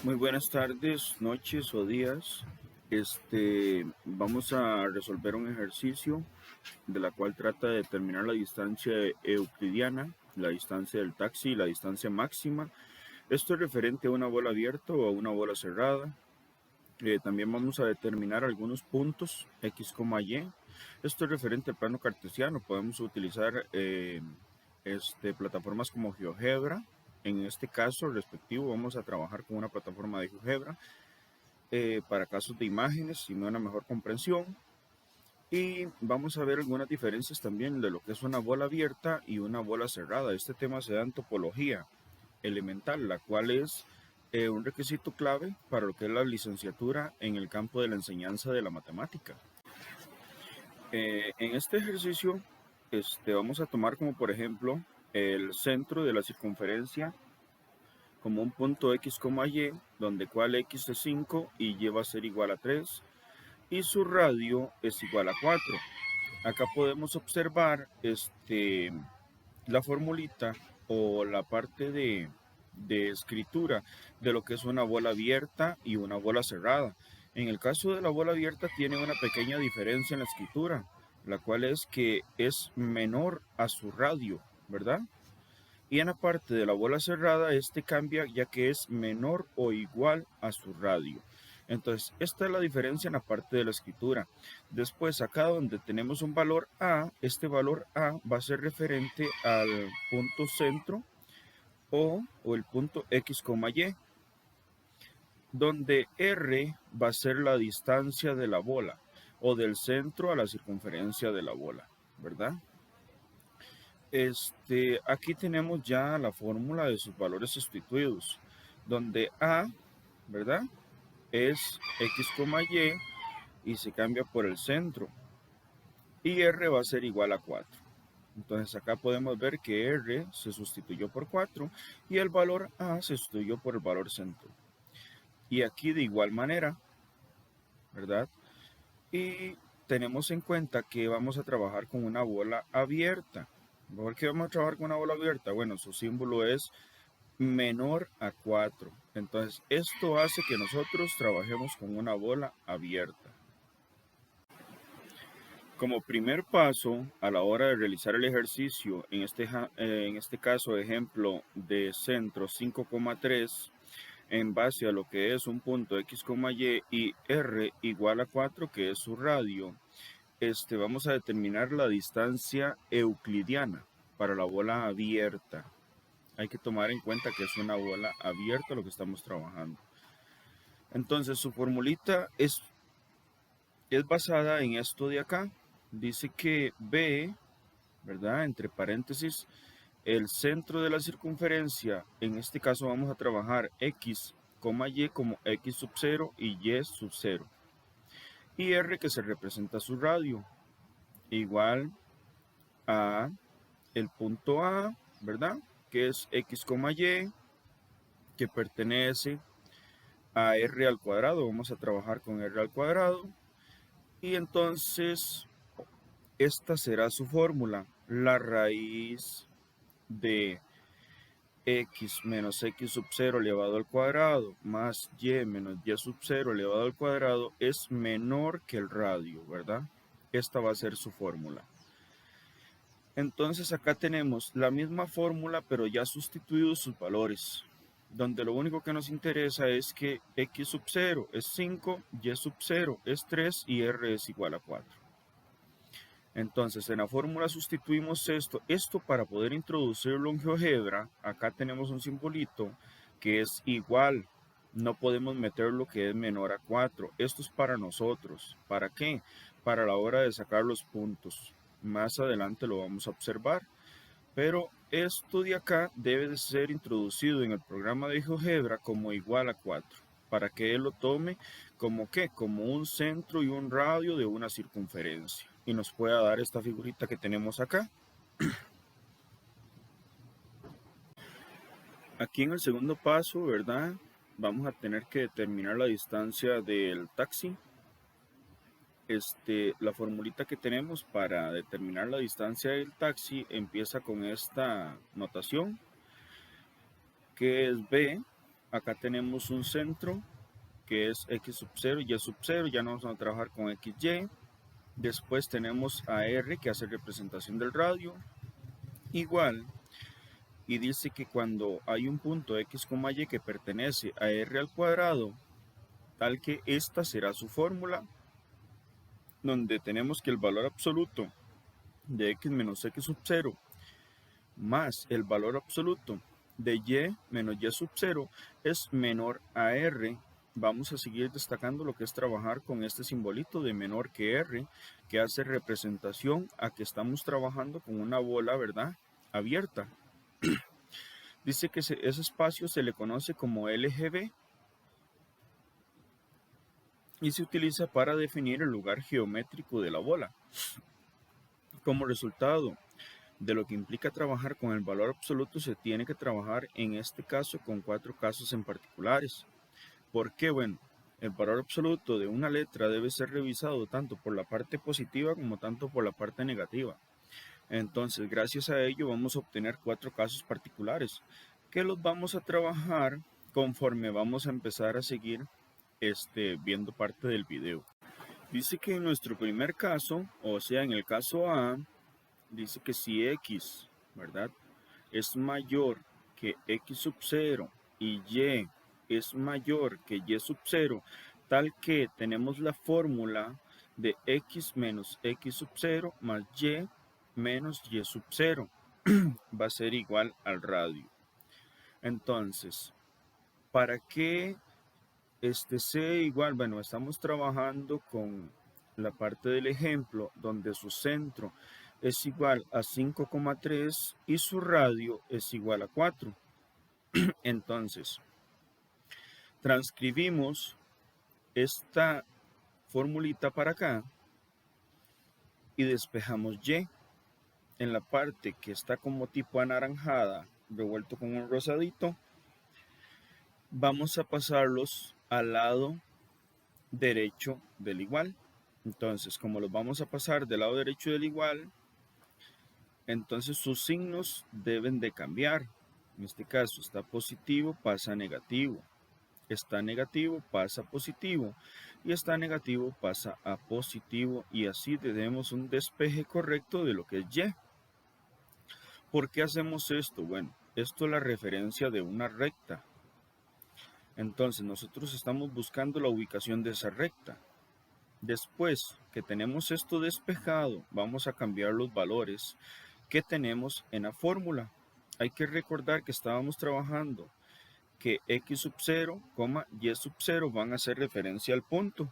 Muy buenas tardes, noches o días. Vamos a resolver un ejercicio de la cual trata de determinar la distancia euclidiana, la distancia del taxi y la distancia máxima. Esto es referente a una bola abierta o a una bola cerrada. También vamos a determinar algunos puntos x, y. Esto es referente al plano cartesiano. Podemos utilizar plataformas como GeoGebra. En este caso respectivo vamos a trabajar con una plataforma de GeoGebra para casos de imágenes y una mejor comprensión. Y vamos a ver algunas diferencias también de lo que es una bola abierta y una bola cerrada. Este tema se da en topología elemental, la cual es un requisito clave para lo que es la licenciatura en el campo de la enseñanza de la matemática. En este ejercicio vamos a tomar como por ejemplo el centro de la circunferencia como un punto x, y, donde cual x es 5 y y va a ser igual a 3 y su radio es igual a 4. Acá podemos observar la formulita o la parte de escritura de lo que es una bola abierta y una bola cerrada. En el caso de la bola abierta tiene una pequeña diferencia en la escritura, la cual es que es menor a su radio, ¿verdad? Y en la parte de la bola cerrada, cambia ya que es menor o igual a su radio. Entonces, esta es la diferencia en la parte de la escritura. Después, acá donde tenemos un valor A, este valor A va a ser referente al punto centro o el punto X, Y, donde R va a ser la distancia de la bola o del centro a la circunferencia de la bola, ¿verdad? Aquí tenemos ya la fórmula de sus valores sustituidos, donde A, ¿verdad? Es X, Y se cambia por el centro. Y R va a ser igual a 4. Entonces acá podemos ver que R se sustituyó por 4 y el valor A se sustituyó por el valor centro. Y aquí de igual manera, ¿verdad? Y tenemos en cuenta que vamos a trabajar con una bola abierta. ¿Por qué vamos a trabajar con una bola abierta? Bueno, su símbolo es menor a 4. Entonces, esto hace que nosotros trabajemos con una bola abierta. Como primer paso, a la hora de realizar el ejercicio, en este caso, ejemplo de centro 5,3, en base a lo que es un punto X, Y R igual a 4, que es su radio, vamos a determinar la distancia euclidiana para la bola abierta. Hay que tomar en cuenta que es una bola abierta lo que estamos trabajando. Entonces su formulita es basada en esto de acá. Dice que B, ¿verdad? Entre paréntesis, el centro de la circunferencia, en este caso vamos a trabajar X, Y como X sub 0 y Y sub 0. Y R que se representa su radio, igual a el punto A, ¿verdad? Que es X, Y, que pertenece a R al cuadrado. Vamos a trabajar con R al cuadrado. Y entonces, esta será su fórmula. La raíz de x menos x sub 0 elevado al cuadrado más y menos y sub 0 elevado al cuadrado es menor que el radio, ¿verdad? Esta va a ser su fórmula. Entonces acá tenemos la misma fórmula, pero ya sustituidos sus valores, donde lo único que nos interesa es que x sub 0 es 5, y sub 0 es 3 y r es igual a 4. Entonces en la fórmula sustituimos esto para poder introducirlo en GeoGebra. Acá tenemos un simbolito que es igual. No podemos meter lo que es menor a 4. Esto es para nosotros. ¿Para qué? Para la hora de sacar los puntos. Más adelante lo vamos a observar. Pero esto de acá debe de ser introducido en el programa de GeoGebra como igual a 4. Para que él lo tome como ¿qué? Como un centro y un radio de una circunferencia. Y nos pueda dar esta figurita que tenemos acá. Aquí en el segundo paso, ¿verdad? Vamos a tener que determinar la distancia del taxi. La formulita que tenemos para determinar la distancia del taxi empieza con esta notación, que es B, acá tenemos un centro que es x sub 0 y y sub 0, ya no vamos a trabajar con xy. Después tenemos a r que hace representación del radio, igual, y dice que cuando hay un punto x, y que pertenece a r al cuadrado, tal que esta será su fórmula, donde tenemos que el valor absoluto de x menos x sub 0 más el valor absoluto de y menos y sub 0 es menor a r. Vamos a seguir destacando lo que es trabajar con este simbolito de menor que r, que hace representación a que estamos trabajando con una bola, ¿verdad?, abierta. Dice que ese espacio se le conoce como LGB y se utiliza para definir el lugar geométrico de la bola. Como resultado de lo que implica trabajar con el valor absoluto, se tiene que trabajar en este caso con 4 casos en particulares. ¿Por qué? Bueno, el valor absoluto de una letra debe ser revisado tanto por la parte positiva como tanto por la parte negativa. Entonces, gracias a ello vamos a obtener 4 casos particulares que los vamos a trabajar conforme vamos a empezar a seguir viendo parte del video. Dice que en nuestro primer caso, o sea, en el caso A, dice que si x, ¿verdad?, es mayor que x sub 0 y y es mayor que y sub 0, tal que tenemos la fórmula de x menos x sub 0 más y menos y sub 0 va a ser igual al radio. Entonces, para que sea igual, bueno, estamos trabajando con la parte del ejemplo donde su centro es igual a 5,3 y su radio es igual a 4. Entonces, transcribimos esta formulita para acá y despejamos y. En la parte que está como tipo anaranjada, revuelto con un rosadito, vamos a pasarlos al lado derecho del igual. Entonces, como los vamos a pasar del lado derecho del igual, entonces sus signos deben de cambiar. En este caso está positivo, pasa a negativo. Está negativo, pasa a positivo. Y está negativo, pasa a positivo. Y así tenemos un despeje correcto de lo que es y. ¿Por qué hacemos esto? Bueno, esto es la referencia de una recta. Entonces nosotros estamos buscando la ubicación de esa recta. Después que tenemos esto despejado, vamos a cambiar los valores que tenemos en la fórmula. Hay que recordar que estábamos trabajando que x sub 0, y sub 0 van a hacer referencia al punto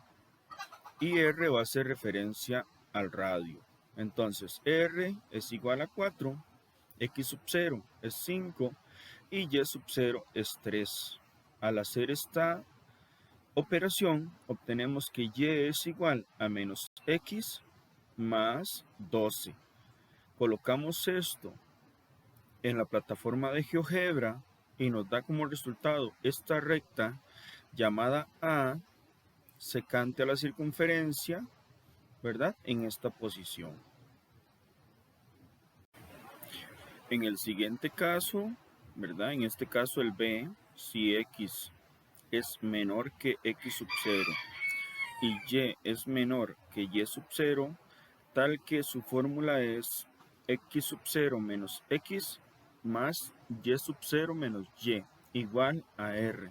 y r va a hacer referencia al radio. Entonces r es igual a 4, x sub 0 es 5 y y sub 0 es 3. Al hacer esta operación obtenemos que y es igual a menos x más 12. Colocamos esto en la plataforma de GeoGebra y nos da como resultado esta recta llamada A secante a la circunferencia, ¿verdad?, en esta posición. En el siguiente caso, ¿verdad?, en este caso el B, si x es menor que x sub 0 y y es menor que y sub 0, tal que su fórmula es x sub 0 menos x más y sub 0 menos y igual a r.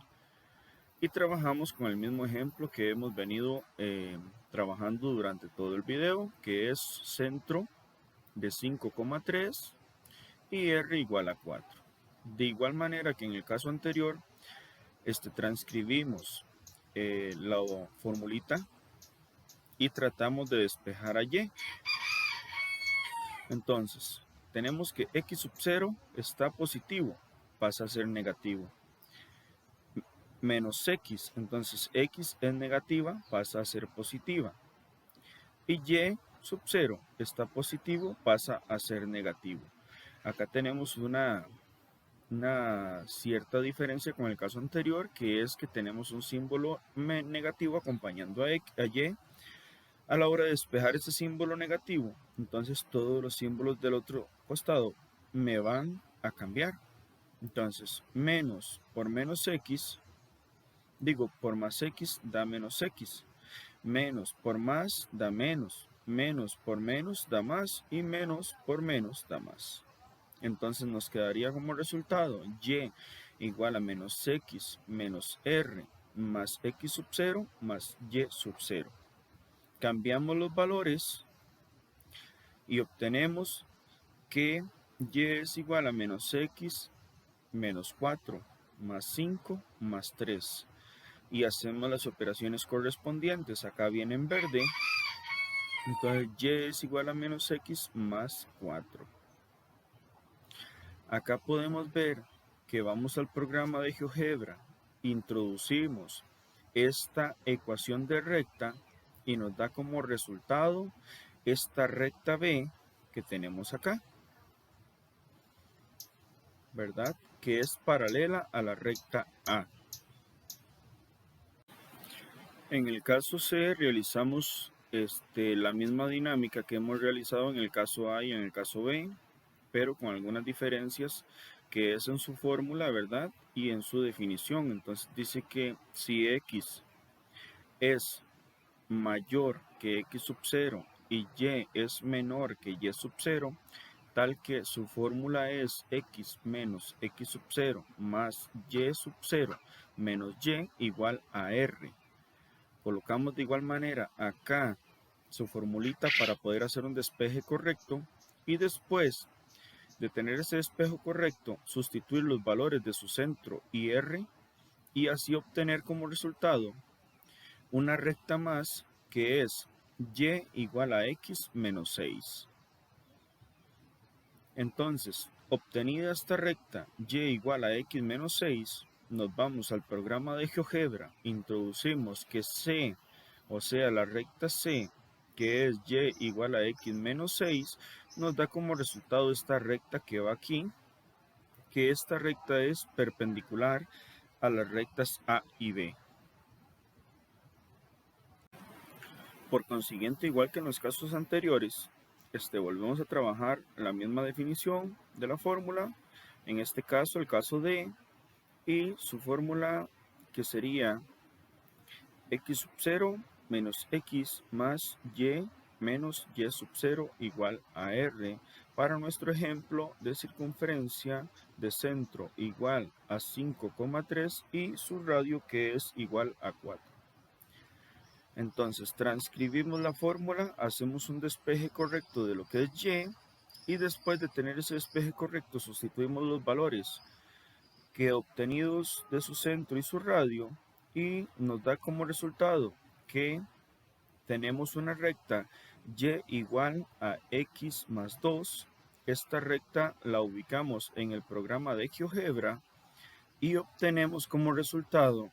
Y trabajamos con el mismo ejemplo que hemos venido trabajando durante todo el video, que es centro de 5,3 y r igual a 4. De igual manera que en el caso anterior, transcribimos la formulita y tratamos de despejar a y. Entonces, tenemos que x sub 0 está positivo, pasa a ser negativo. Menos x, entonces x es negativa, pasa a ser positiva. Y y sub 0 está positivo, pasa a ser negativo. Acá tenemos una cierta diferencia con el caso anterior, que es que tenemos un símbolo negativo acompañando a y. A la hora de despejar ese símbolo negativo, entonces todos los símbolos del otro costado me van a cambiar. Entonces, por más x da menos x. Menos por más da menos. Menos por menos da más. Y menos por menos da más. Entonces nos quedaría como resultado y igual a menos x menos r más x sub 0 más y sub 0. Cambiamos los valores y obtenemos que y es igual a menos x menos 4 más 5 más 3. Y hacemos las operaciones correspondientes. Acá viene en verde. Entonces y es igual a menos x más 4. Acá podemos ver que vamos al programa de GeoGebra, introducimos esta ecuación de recta y nos da como resultado esta recta B que tenemos acá, ¿verdad? Que es paralela a la recta A. En el caso C realizamos la misma dinámica que hemos realizado en el caso A y en el caso B, pero con algunas diferencias, que es en su fórmula, ¿verdad? Y en su definición. Entonces dice que si x es mayor que x sub 0 y y es menor que y sub 0, tal que su fórmula es x menos x sub 0 más y sub 0 menos y igual a r. Colocamos de igual manera acá su formulita para poder hacer un despeje correcto y después de tener ese espejo correcto, sustituir los valores de su centro y R y así obtener como resultado una recta más que es y igual a x menos 6. Entonces, obtenida esta recta y igual a x menos 6, nos vamos al programa de GeoGebra, introducimos que C, o sea la recta C, que es y igual a x menos 6, nos da como resultado esta recta que va aquí, que esta recta es perpendicular a las rectas A y B. Por consiguiente, igual que en los casos anteriores, volvemos a trabajar la misma definición de la fórmula, en este caso el caso D, y su fórmula que sería x sub 0 menos x más y menos y sub 0 igual a r para nuestro ejemplo de circunferencia de centro igual a 5,3 y su radio que es igual a 4. Entonces transcribimos la fórmula, hacemos un despeje correcto de lo que es y después de tener ese despeje correcto sustituimos los valores que obtenidos de su centro y su radio y nos da como resultado que tenemos una recta y igual a x más 2. Esta recta la ubicamos en el programa de GeoGebra y obtenemos como resultado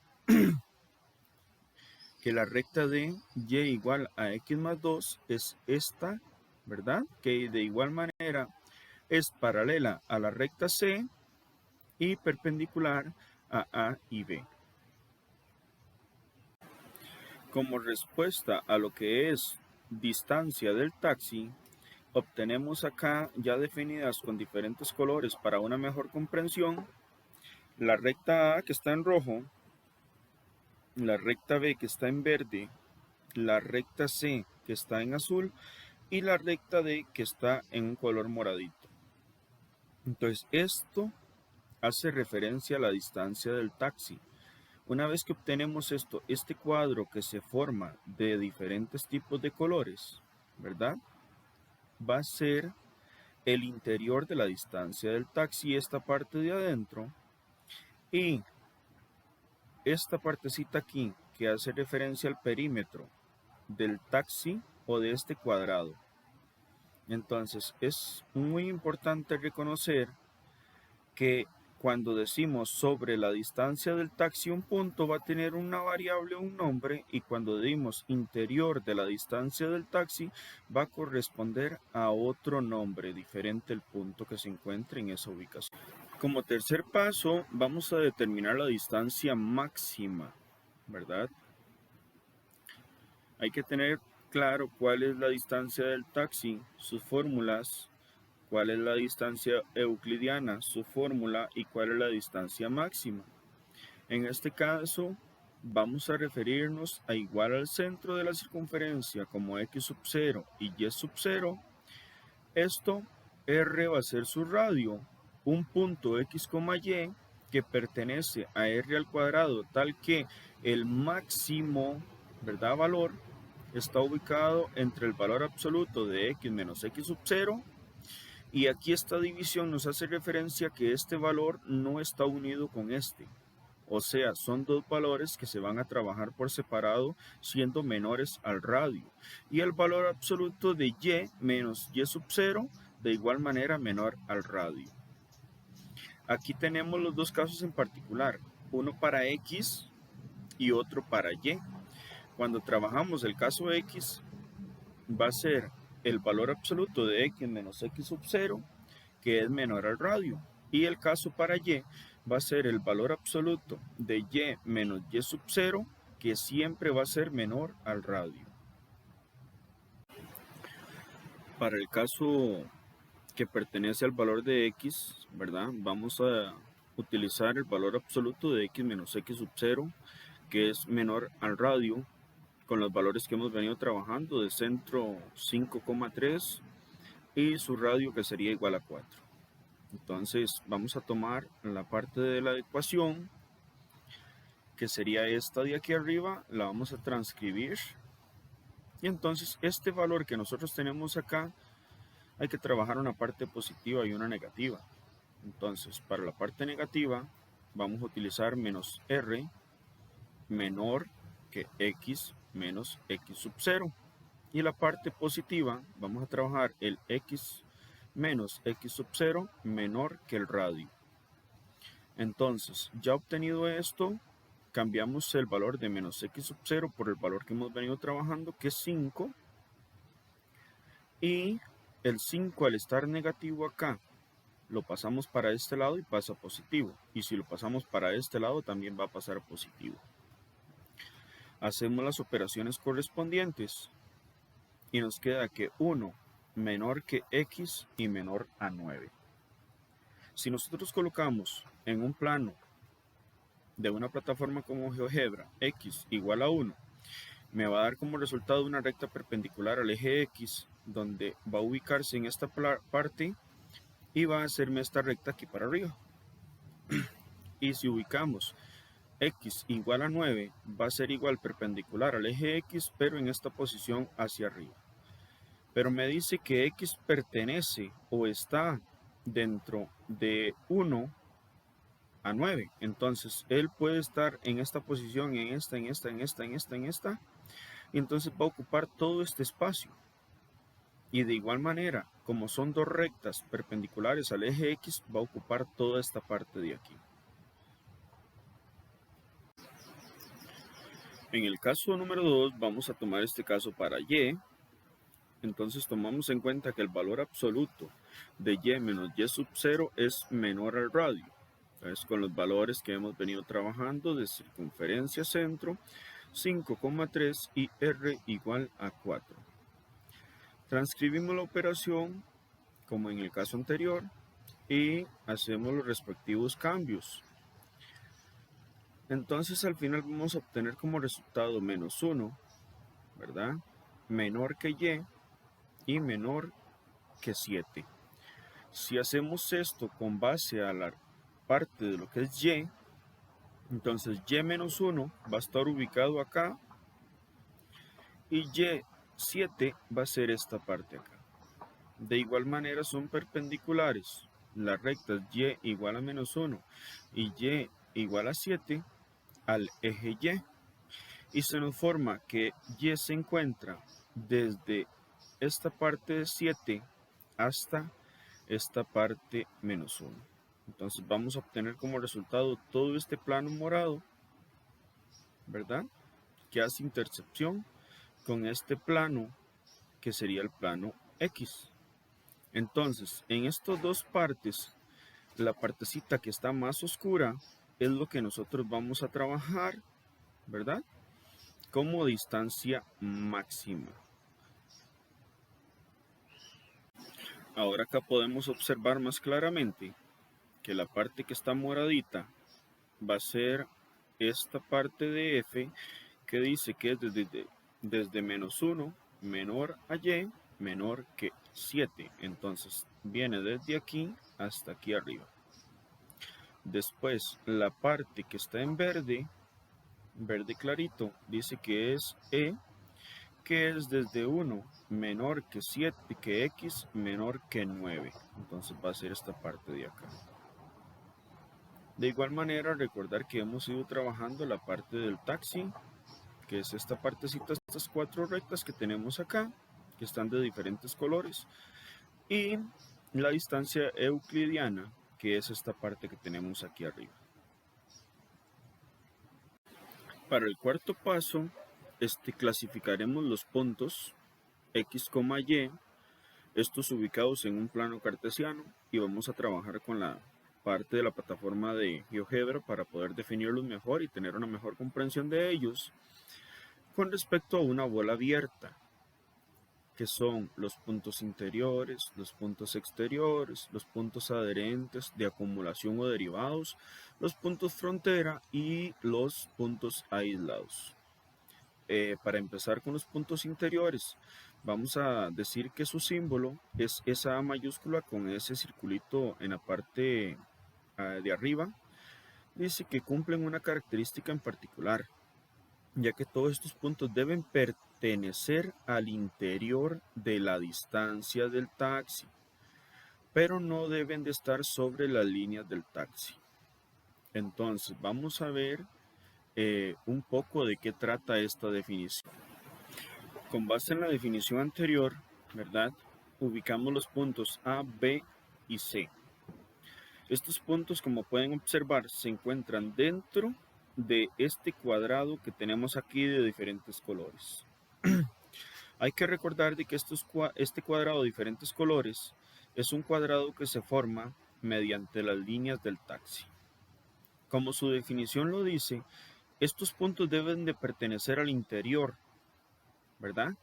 que la recta de y igual a x más 2 es esta, ¿verdad? Que de igual manera es paralela a la recta C y perpendicular a y B. Como respuesta a lo que es distancia del taxi, obtenemos acá ya definidas con diferentes colores para una mejor comprensión, la recta A que está en rojo, la recta B que está en verde, la recta C que está en azul y la recta D que está en un color moradito. Entonces esto hace referencia a la distancia del taxi. Una vez que obtenemos este cuadro que se forma de diferentes tipos de colores, ¿verdad? Va a ser el interior de la distancia del taxi, esta parte de adentro, y esta partecita aquí que hace referencia al perímetro del taxi o de este cuadrado. Entonces es muy importante reconocer que cuando decimos sobre la distancia del taxi un punto va a tener una variable, un nombre, y cuando decimos interior de la distancia del taxi va a corresponder a otro nombre diferente al punto que se encuentre en esa ubicación. Como tercer paso vamos a determinar la distancia máxima, ¿verdad? Hay que tener claro cuál es la distancia del taxi, sus fórmulas, cuál es la distancia euclidiana, su fórmula y cuál es la distancia máxima. En este caso, vamos a referirnos a igual al centro de la circunferencia como x sub 0 y y sub 0. Esto, r va a ser su radio, un punto x, y que pertenece a r al cuadrado, tal que el máximo, ¿verdad?, valor está ubicado entre el valor absoluto de x menos x sub 0, y aquí esta división nos hace referencia que este valor no está unido con este. O sea, son dos valores que se van a trabajar por separado siendo menores al radio. Y el valor absoluto de y menos y sub 0 de igual manera menor al radio. Aquí tenemos los dos casos en particular, uno para x y otro para y. Cuando trabajamos el caso x, va a ser el valor absoluto de x menos x sub 0, que es menor al radio. Y el caso para y va a ser el valor absoluto de y menos y sub 0, que siempre va a ser menor al radio. Para el caso que pertenece al valor de x, ¿verdad?, vamos a utilizar el valor absoluto de x menos x sub 0, que es menor al radio, con los valores que hemos venido trabajando, de centro 5,3 y su radio que sería igual a 4. Entonces vamos a tomar la parte de la ecuación, que sería esta de aquí arriba, la vamos a transcribir. Y entonces este valor que nosotros tenemos acá, hay que trabajar una parte positiva y una negativa. Entonces para la parte negativa vamos a utilizar menos r menor que x menos x sub 0. Y la parte positiva vamos a trabajar el x menos x sub 0 menor que el radio. Entonces, ya obtenido esto, cambiamos el valor de menos x sub 0 por el valor que hemos venido trabajando, que es 5. Y el 5, al estar negativo acá, lo pasamos para este lado y pasa positivo. Y si lo pasamos para este lado, también va a pasar positivo. Hacemos las operaciones correspondientes y nos queda que 1 menor que x y menor a 9. Si nosotros colocamos en un plano de una plataforma como GeoGebra x igual a 1, me va a dar como resultado una recta perpendicular al eje x, donde va a ubicarse en esta parte y va a hacerme esta recta aquí para arriba. Y si ubicamos x igual a 9, va a ser igual perpendicular al eje x, pero en esta posición hacia arriba. Pero me dice que x pertenece o está dentro de 1 a 9. Entonces, él puede estar en esta posición, en esta. Y entonces va a ocupar todo este espacio. Y de igual manera, como son dos rectas perpendiculares al eje x, va a ocupar toda esta parte de aquí. En el caso número 2, vamos a tomar este caso para y. Entonces tomamos en cuenta que el valor absoluto de y menos y sub 0 es menor al radio. Entonces, con los valores que hemos venido trabajando de circunferencia centro, 5,3 y r igual a 4. Transcribimos la operación como en el caso anterior y hacemos los respectivos cambios. Entonces al final vamos a obtener como resultado menos 1, ¿verdad?, menor que y menor que 7. Si hacemos esto con base a la parte de lo que es y, entonces y menos 1 va a estar ubicado acá y y7 va a ser esta parte acá. De igual manera son perpendiculares las rectas y igual a menos 1 y y igual a 7 al eje y se nos forma que y se encuentra desde esta parte de 7 hasta esta parte menos 1. Entonces vamos a obtener como resultado todo este plano morado, ¿verdad?, que hace intersección con este plano que sería el plano X. Entonces, en estas dos partes, la partecita que está más oscura es lo que nosotros vamos a trabajar, ¿verdad?, como distancia máxima. Ahora acá podemos observar más claramente que la parte que está moradita va a ser esta parte de f que dice que es desde -1 menor a y menor que 7. Entonces viene desde aquí hasta aquí arriba. Después la parte que está en verde, verde clarito, dice que es e, que es desde 1 menor que 7, que x menor que 9. Entonces va a ser esta parte de acá. De igual manera, recordar que hemos ido trabajando la parte del taxi, que es esta partecita, estas 4 rectas que tenemos acá, que están de diferentes colores, y la distancia euclidiana, que es esta parte que tenemos aquí arriba. Para el cuarto paso, clasificaremos los puntos x, y, estos ubicados en un plano cartesiano, y vamos a trabajar con la parte de la plataforma de GeoGebra para poder definirlos mejor y tener una mejor comprensión de ellos con respecto a una bola abierta, que son los puntos interiores, los puntos exteriores, los puntos adherentes de acumulación o derivados, los puntos frontera y los puntos aislados. Para empezar con los puntos interiores, vamos a decir que su símbolo es esa A mayúscula con ese circulito en la parte de arriba. Dice que cumplen una característica en particular, ya que todos estos puntos deben pertenecer al interior de la distancia del taxi, pero no deben de estar sobre las líneas del taxi. Entonces vamos a ver un poco de qué trata esta definición. Con base en la definición anterior, ¿verdad? Ubicamos los puntos A, B y C. Estos puntos, como pueden observar, se encuentran dentro de este cuadrado que tenemos aquí de diferentes colores. Hay que recordar de que este cuadrado de diferentes colores es un cuadrado que se forma mediante las líneas del taxi. Como su definición lo dice, estos puntos deben de pertenecer al interior, ¿verdad?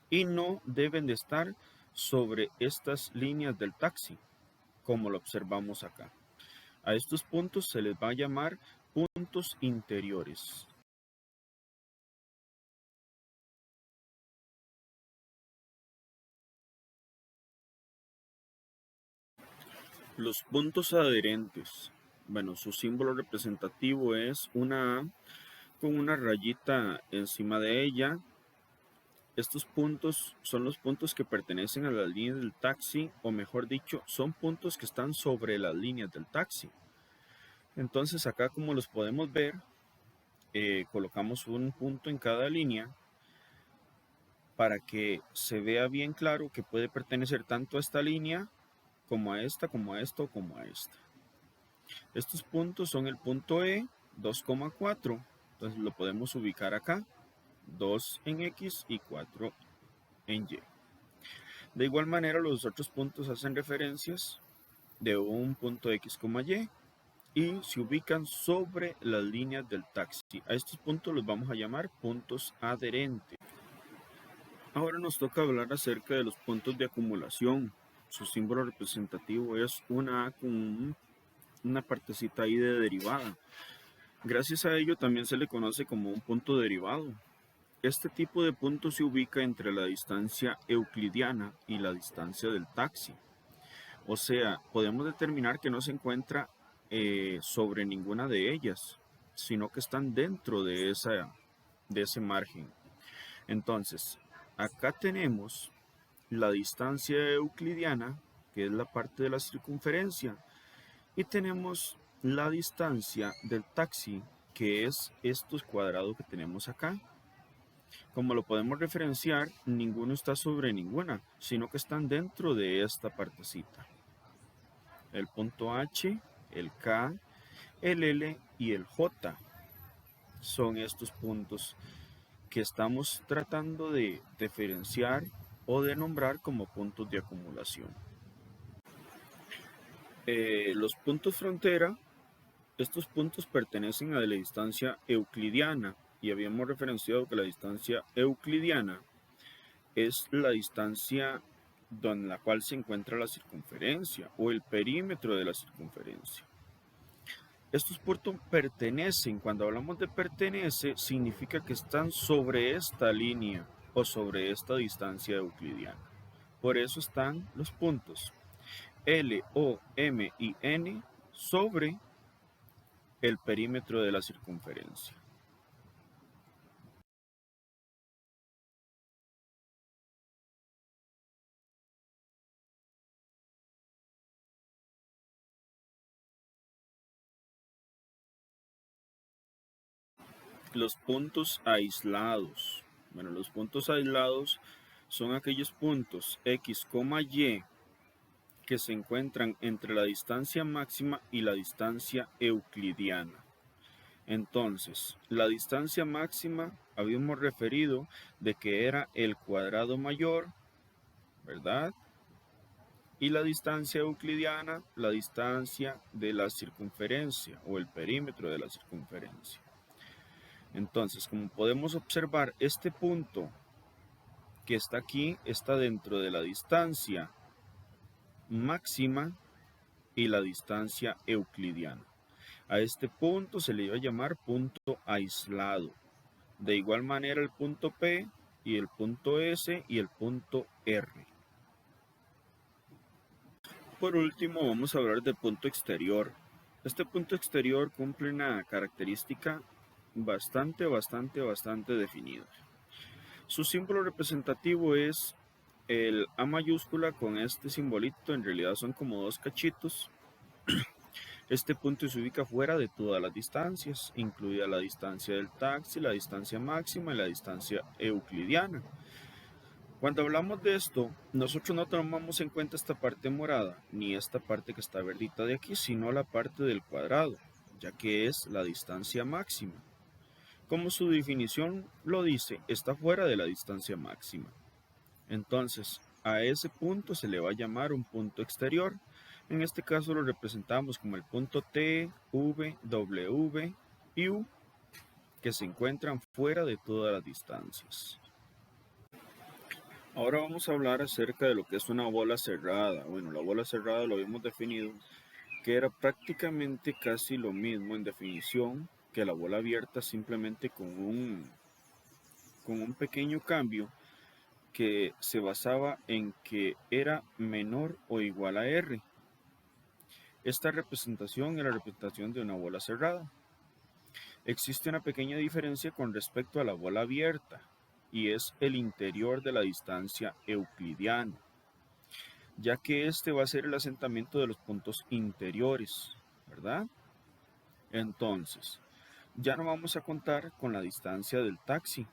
Y no deben de estar sobre estas líneas del taxi, como lo observamos acá. A estos puntos se les va a llamar puntos interiores. Los puntos adherentes. Bueno, su símbolo representativo es una A con una rayita encima de ella. Estos puntos son los puntos que pertenecen a las líneas del taxi, o mejor dicho, son puntos que están sobre las líneas del taxi. Entonces acá, como los podemos ver, colocamos un punto en cada línea para que se vea bien claro que puede pertenecer tanto a esta línea como a esta, como a esta o como a esta. Estos puntos son el punto E, 2,4, entonces lo podemos ubicar acá, 2 en X y 4 en Y. De igual manera, los otros puntos hacen referencias de un punto X, Y y se ubican sobre las líneas del taxi. A estos puntos los vamos a llamar puntos adherentes. Ahora nos toca hablar acerca de los puntos de acumulación. Su símbolo representativo es una A con una partecita ahí de derivada. Gracias a ello también se le conoce como un punto derivado. Este tipo de punto se ubica entre la distancia euclidiana y la distancia del taxi. O sea, podemos determinar que no se encuentra sobre ninguna de ellas, sino que están dentro de ese margen. Entonces, acá tenemos la distancia euclidiana, que es la parte de la circunferencia, y tenemos la distancia del taxi, que es estos cuadrados que tenemos acá. Como lo podemos referenciar, ninguno está sobre ninguna, sino que están dentro de esta partecita. El punto H, el K, el L y el J son estos puntos que estamos tratando de diferenciar o de nombrar como puntos de acumulación. Los puntos frontera, estos puntos pertenecen a la distancia euclidiana, y habíamos referenciado que la distancia euclidiana es la distancia donde la cual se encuentra la circunferencia o el perímetro de la circunferencia. Estos puntos pertenecen, cuando hablamos de pertenece, significa que están sobre esta línea o sobre esta distancia euclidiana. Por eso están los puntos L, O, M y N sobre el perímetro de la circunferencia. Los puntos aislados. Bueno, los puntos aislados son aquellos puntos X, Y que se encuentran entre la distancia máxima y la distancia euclidiana. Entonces, la distancia máxima habíamos referido de que era el cuadrado mayor, ¿verdad? Y la distancia euclidiana, la distancia de la circunferencia o el perímetro de la circunferencia. Entonces, como podemos observar, este punto que está aquí está dentro de la distancia máxima y la distancia euclidiana. A este punto se le iba a llamar punto aislado. De igual manera el punto P y el punto S y el punto R. Por último vamos a hablar del punto exterior. Este punto exterior cumple una característica bastante definida. Su símbolo representativo es el A mayúscula con este simbolito, en realidad son como dos cachitos. Este punto se ubica fuera de todas las distancias, incluida la distancia del taxi, la distancia máxima y la distancia euclidiana. Cuando hablamos de esto, nosotros no tomamos en cuenta esta parte morada, ni esta parte que está verdita de aquí, sino la parte del cuadrado, ya que es la distancia máxima. Como su definición lo dice, está fuera de la distancia máxima. Entonces, a ese punto se le va a llamar un punto exterior. En este caso lo representamos como el punto T, V, W y U, que se encuentran fuera de todas las distancias. Ahora vamos a hablar acerca de lo que es una bola cerrada. Bueno, la bola cerrada lo habíamos definido que era prácticamente casi lo mismo en definición que la bola abierta, simplemente con un pequeño cambio que se basaba en que era menor o igual a R. Esta representación es la representación de una bola cerrada. Existe una pequeña diferencia con respecto a la bola abierta, y es el interior de la distancia euclidiana, ya que este va a ser el asentamiento de los puntos interiores, ¿verdad? Entonces, ya no vamos a contar con la distancia del taxi.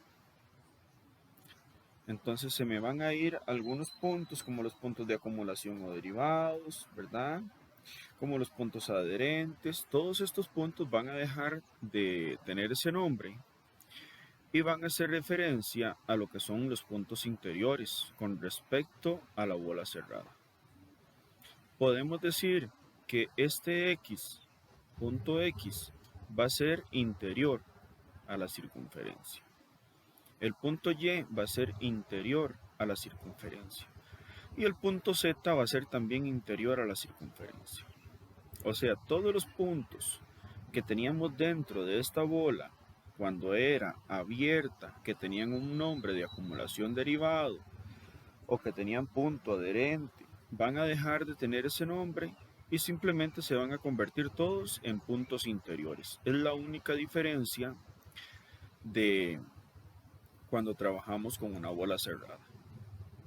Entonces se me van a ir algunos puntos como los puntos de acumulación o derivados, ¿verdad? Como los puntos adherentes. Todos estos puntos van a dejar de tener ese nombre y van a hacer referencia a lo que son los puntos interiores con respecto a la bola cerrada. Podemos decir que este X, punto X, va a ser interior a la circunferencia. El punto Y va a ser interior a la circunferencia. Y el punto Z va a ser también interior a la circunferencia. O sea, todos los puntos que teníamos dentro de esta bola cuando era abierta, que tenían un nombre de acumulación derivado o que tenían punto adherente, van a dejar de tener ese nombre y simplemente se van a convertir todos en puntos interiores. Es la única diferencia de cuando trabajamos con una bola cerrada.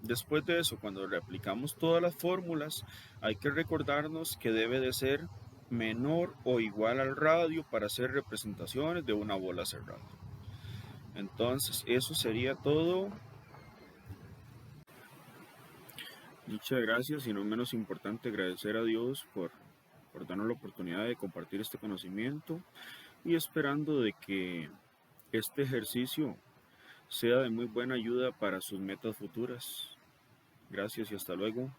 Después de eso, cuando reaplicamos todas las fórmulas, hay que recordarnos que debe de ser menor o igual al radio para hacer representaciones de una bola cerrada. Entonces, eso sería todo. Muchas gracias y no menos importante agradecer a Dios por darnos la oportunidad de compartir este conocimiento y esperando de que este ejercicio sea de muy buena ayuda para sus metas futuras. Gracias y hasta luego.